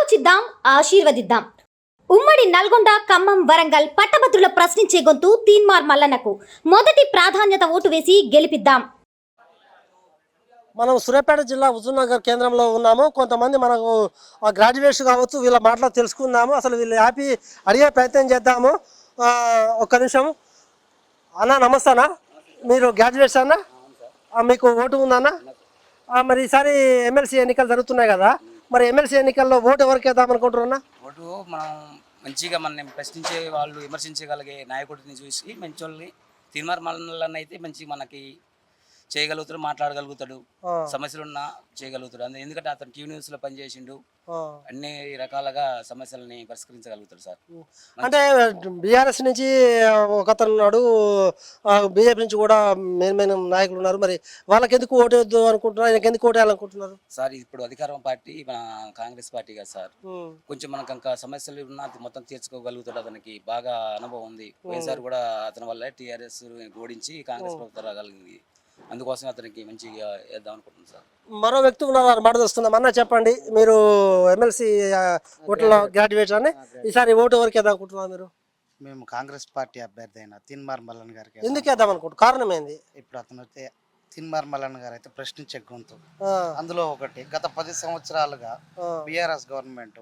ఆలోచిద్దాం, ఆశీర్వదిద్దాం. ఉమ్మడి నల్గొండ, ఖమ్మం, వరంగల్ పట్టభద్రుల ప్రశ్నించే గొంతు తీన్మార్ మల్లన్నకు మొదటి ప్రాధాన్యత ఓటు వేసి గెలిపిద్దాం. మనం సూర్యాపేట జిల్లా హుజూర్నగర్ కేంద్రంలో ఉన్నాము. కొంతమంది మనకు గ్రాడ్యుయేట్స్ కావచ్చు, వీళ్ళ మాటలు తెలుసుకుందాము. అసలు వీళ్ళు హ్యాపీ అడిగే ప్రయత్నం చేద్దాము. ఒక్క నిమిషం అన్న, నమస్తే అన్న. మీరు గ్రాడ్యుయేట్స్ అన్న? మీకు ఓటు ఉందన్న? మరి ఈసారి ఎమ్మెల్సీ ఎన్నికలు జరుగుతున్నాయి కదా, మరి ఎమ్మెల్సీ ఎన్నికల్లో ఓటు ఎవరికి వేద్దాం అనుకుంటున్నా? ఓటు మనం మంచిగా మనం ప్రశ్నించే వాళ్ళు, విమర్శించగలిగే నాయకుడిని చూసి మంచి వాళ్ళని తీన్మార్ మల్లన్న అయితే మంచి మనకి చేయగలుగుతాడు, మాట్లాడగలుగుతాడు, సమస్యలున్నా చేయగలుగుతాడు. ఎందుకంటే అతను టీవీ న్యూస్లో పనిచేసిండు, అన్ని రకాలుగా సమస్యలని పరిష్కరించగలుగుతాడు సార్. అంటే బీఆర్ఎస్ నుంచి ఒకతను ఉన్నాడు, బీజేపీ నుంచి కూడా మెయిన్ నాయకులు ఉన్నారు. మరి వాళ్ళకి ఎందుకు ఓటు వేద్దు అనుకుంటున్నారు, ఆయనకి ఎందుకు ఓటు వేయాలనుకుంటున్నారు సార్? ఇప్పుడు అధికారం పార్టీ మన కాంగ్రెస్ పార్టీ కదా సార్, కొంచెం మనకు ఇంకా సమస్యలు ఉన్నా మొత్తం తీర్చుకోగలుగుతాడు. అతనికి బాగా అనుభవం ఉంది. పోయినసారి కూడా అతని వల్ల టీఆర్ఎస్ ఓడించి కాంగ్రెస్ ప్రభుత్వం రాగలిగింది. అందుకోసం అతనికి మంచిగా వేద్దాం అనుకుంటున్నాను సార్. మరో వ్యక్తి ఉన్నారు, మాట వస్తున్నాం. అన్న చెప్పండి, మీరు ఎమ్మెల్సీ ఓట్ల గ్రాడ్యుయేట్ అని, ఈసారి ఓటు ఎవరికి వేద్దాం అనుకుంటున్నారు మీరు? మేము కాంగ్రెస్ పార్టీ అభ్యర్థి అయిన తీన్మార్ మల్లన్న గారికి. ఎందుకు వేద్దాం అనుకుంటున్నారు, కారణం ఏంది? ఇప్పుడు అతను అయితే తీన్మార్ మల్లన్న గారు అయితే ప్రశ్నించే గొంతు. అందులో ఒకటి, గత 10 సంవత్సరాలుగా బీఆర్ఎస్ గవర్నమెంట్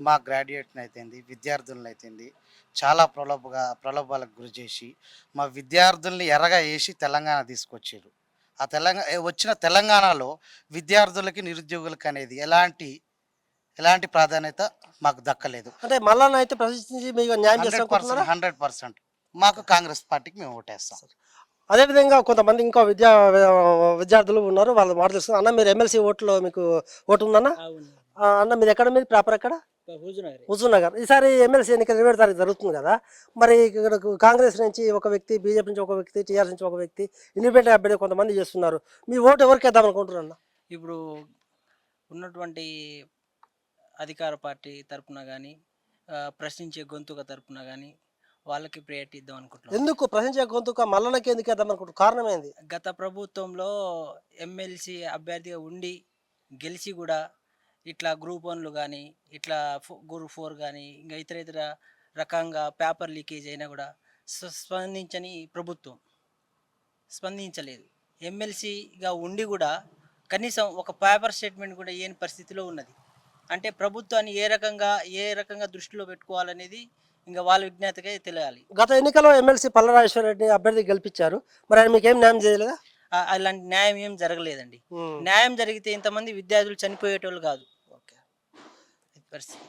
మా గ్రాడ్యుయేట్ని అయితేంది, విద్యార్థులను అయితేంది చాలా ప్రలోభాలకు గురి చేసి మా విద్యార్థుల్ని ఎర్రగా వేసి తెలంగాణ తీసుకొచ్చారు. ఆ వచ్చిన తెలంగాణలో విద్యార్థులకి, నిరుద్యోగులకి అనేది ఎలాంటి ప్రాధాన్యత మాకు దక్కలేదు. అంటే మల్లన్న అయితే ప్రశ్నించి మీకు న్యాయం చేస్తారు 100%. మాకు కాంగ్రెస్ పార్టీకి మేము ఓటేస్తాం. అదేవిధంగా కొంతమంది ఇంకా విద్యార్థులు ఉన్నారు, వాళ్ళు మాట తెలుస్తుంది. అన్న, మీరు ఎమ్మెల్సీ ఓట్లో మీకు ఓటు ఉందన్న? అన్న, మీరు ఎక్కడ, మీరు ప్రాపర్ ఎక్కడ? హుజూర్నగర్. ఈసారి ఎమ్మెల్సీ ఎన్నికలు 27 తారీఖు జరుగుతుంది కదా, మరి ఇక్కడ కాంగ్రెస్ నుంచి ఒక వ్యక్తి, బీజేపీ నుంచి ఒక వ్యక్తి, టీఆర్ఎస్ నుంచి ఒక వ్యక్తి, ఇండిపెండెంట్ అభ్యర్థి కొంతమంది చేస్తున్నారు. మీ ఓటు ఎవరికి వేద్దాం అనుకుంటున్నా? ఇప్పుడు ఉన్నటువంటి అధికార పార్టీ తరఫున కానీ, ప్రశ్నించే గొంతుక తరఫున కానీ వాళ్ళకి ప్రయారిటీ ఇద్దాం అనుకుంటున్నాం. ఎందుకు ప్రశ్నించే గొంతుక మల్లన్నకి ఎందుకు వేద్దాం అనుకుంటున్నారు, కారణం ఏంది? గత ప్రభుత్వంలో ఎమ్మెల్సీ అభ్యర్థిగా ఉండి గెలిచి కూడా ఇట్లా గ్రూప్ 1లు కానీ, ఇట్లా గ్రూప్ 4 కానీ, ఇంకా ఇతర రకంగా పేపర్ లీకేజ్ అయినా కూడా స్పందించని ప్రభుత్వం స్పందించలేదు. ఎమ్మెల్సీగా ఉండి కూడా కనీసం ఒక పేపర్ స్టేట్మెంట్ కూడా ఏని పరిస్థితిలో ఉన్నది. అంటే ప్రభుత్వాన్ని ఏ రకంగా దృష్టిలో పెట్టుకోవాలనేది ఇంకా వాళ్ళ విజ్ఞతగా తెలియాలి. గత ఎన్నికల్లో ఎమ్మెల్సీ పల్లరాజేశ్వర రెడ్డి అభ్యర్థి గెలిపించారు, మరి ఆయన మీకు ఏం న్యాయం చేయలేదా? అలాంటి న్యాయం ఏం జరగలేదండి. న్యాయం జరిగితే ఇంతమంది విద్యార్థులు చనిపోయేటోళ్ళు కాదు. పరిస్థితి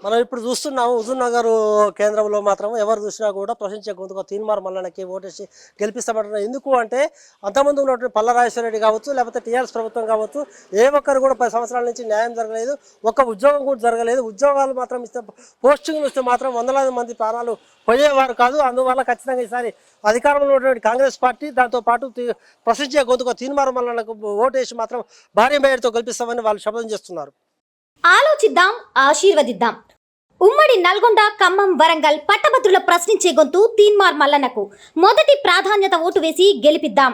మనం ఇప్పుడు చూస్తున్నాము, హుజూర్నగర్ కేంద్రంలో మాత్రం ఎవరు చూసినా కూడా ప్రశ్నించే గొంతుగా తీన్మార్ మల్లన్నకి ఓటేసి గెలిపిస్తామంటున్నారు. ఎందుకు అంటే అంతమంది ఉన్నటువంటి పల్లరాజేశ్వర రెడ్డి కావచ్చు, లేకపోతే టీఆర్ఎస్ ప్రభుత్వం కావచ్చు, ఏ ఒక్కరు కూడా 10 సంవత్సరాల నుంచి న్యాయం జరగలేదు, ఒక్క ఉద్యోగం కూడా జరగలేదు. ఉద్యోగాలు మాత్రం ఇస్తే, పోస్టింగ్లు ఇస్తే మాత్రం వందలాది మంది ప్రాణాలు పోయేవారు కాదు. అందువల్ల ఖచ్చితంగా ఈసారి అధికారంలో ఉన్నటువంటి కాంగ్రెస్ పార్టీ, దాంతోపాటు ప్రశ్నించే గొంతుగా తీన్మార్ మల్లన్నకు ఓటేసి మాత్రం భారీ మేయర్తో గెలిపిస్తామని వాళ్ళు శపథం చేస్తున్నారు. ఆలోచిద్దాం, ఆశీర్వదిద్దాం. ఉమ్మడి నల్గొండ, ఖమ్మం, వరంగల్ పట్టభద్రుల ప్రశ్నించే గొంతు తీన్మార్ మల్లన్నకు మొదటి ప్రాధాన్యత ఓటు వేసి గెలిపిద్దాం.